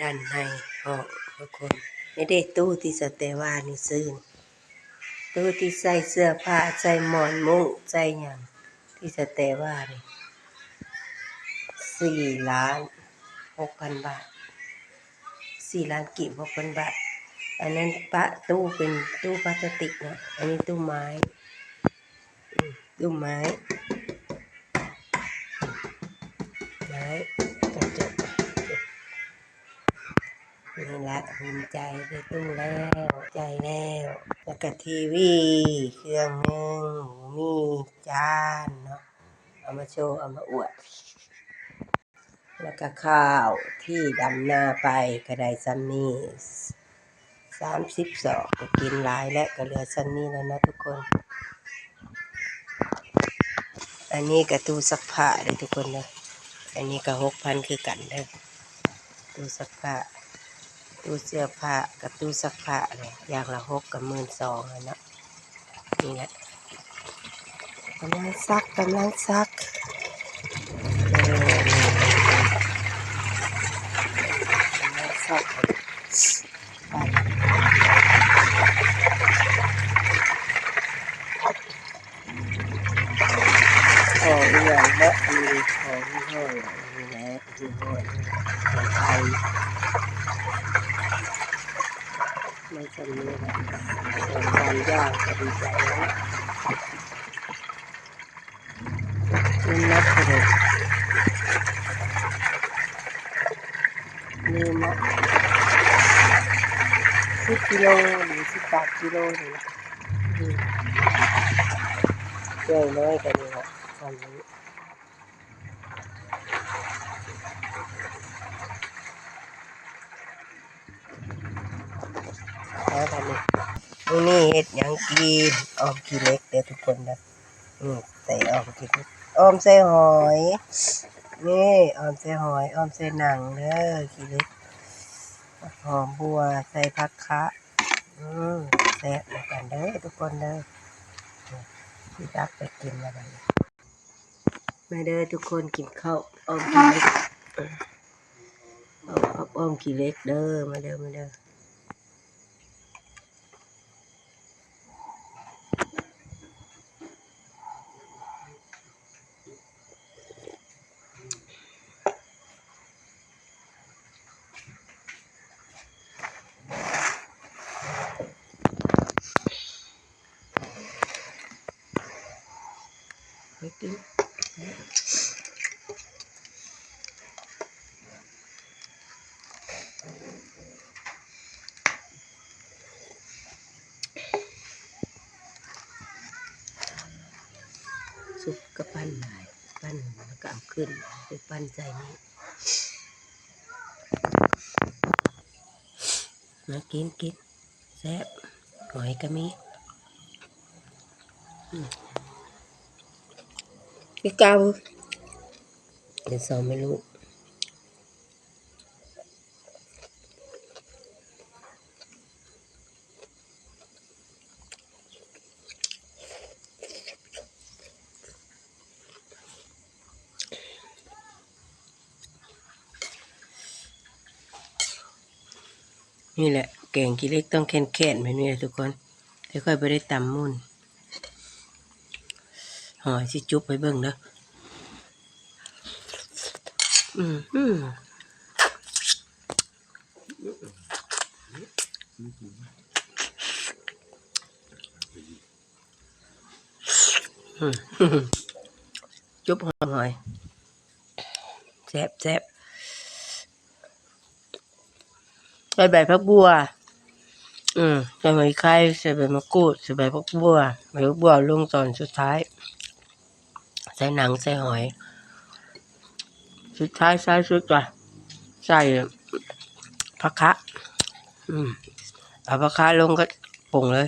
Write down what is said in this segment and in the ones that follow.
ด้านในห้องทุกคนไม่ได้ตู้ที่สเตว่านี่ซื้อตู้ที่ใส่เสื้อผ้าใส่หมอนมุ้งใส่หยังที่สเตว่านี่4,600,000 บาท4,600,000 บาทอันนั้นตู้เป็นตู้พลาสติกนะอันนี้ตู้ไม้ตู้ไม้กระจกนี่แหละภูมิใจได้ตู้แล้วใจแล้วก็ทีวีเครื่องหนึงมีจานเนาะเอามาโชว์เอามาอวดแล้วก็ข้าวที่ดำนาไปก็ได้ซ้ำนี้30 ศอกก็กินหลายและก็เหลือซ้ำนี้แล้วนะทุกคนอันนี้ก็ตู้ซักผ้าเลยทุกคนนะอันนี้ก็6,000คือกันเด้อตู้ซักผ้าตู้เสื้อผ้ากับตู้ซักผ้าเลยอย่างละ6กับ12,000แล้วเนาะนี่แหละกำลังซักเออซักไปของอย่างเนาะมีของห้อยนี่แหละที่ห้อยของไทยไม่จำนี้แหละของการย่างก็ดีใจแล้วมันนับเลยนี่นะ10 กิโลหรือ18 กิโลนี่นะใหญ่น้อยกันนี่แหละตอนนี้แล้วตอนนี้นี่เห็ดหยังกินออมขี้เล็กเด้อทุกคนนะใส่ออมขี้เล็กออมใส่หอยนี่ออมใส่หอยออมใส่หนังเด้อขี้เล็กหอมบัวใส่ผักคะแซ่บเหมือนกันเด้อทุกคนเด้อที่รักไปกินมาบัดนี้มาเด้อทุกคนกินข้าวออมขี้เล็กออมขี้เล็กเด้อมาเด้อไปกินซุปกระปั้นหลายปั้นแล้วก็เอาขึ้นไปปั้นใจนี้มากินแซ่บหอยก็มีพี่เกาเดี๋ยวสอนไม่รู้นี่แหละแกงขี้เล็กต้องแข็งๆแบบนี้ทุกคนค่อยๆไปได้ตำมุ่นหอยสิจุ๊บไปเบิ่งเด้อจุ๊บหอยแซ่บใส่ใบผักบัวใส่หอยไข่ใส่ใบมะกรูดใส่ใบผักบัวลงตอนสุดท้ายใส่หนังใส่หอยสุดท้ายใส่สุดจ้ะใส่ผักคะเอาผักคะลงก็ปรุงเลย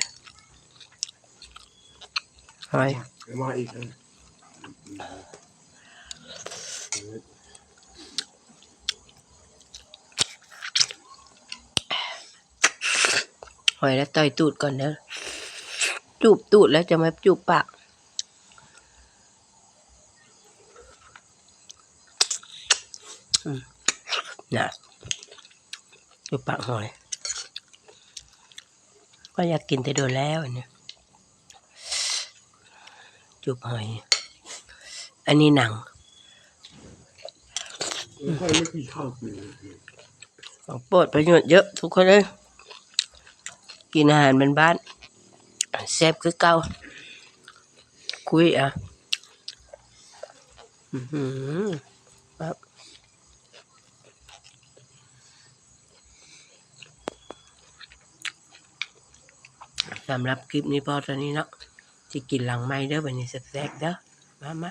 หอยมาอีกหอยแล้วต่อยตูดก่อนเด้อจูบตูดแล้วจะมาจูบปากน่ะ จุบปากหอยก็อยากกินแต่โดนแล้วเนี่ยจุบหอยอันนี้หนังของโปรดประโยชน์เยอะทุกคนเลยกินอาหารบ้านๆแซ่บคือเก่าคุยอ่ะครับสำหรับคลิปนี้พอตอนนี้เนาะจะกินหลังไม้เด้อวันนี้แซ่บๆเด้อมา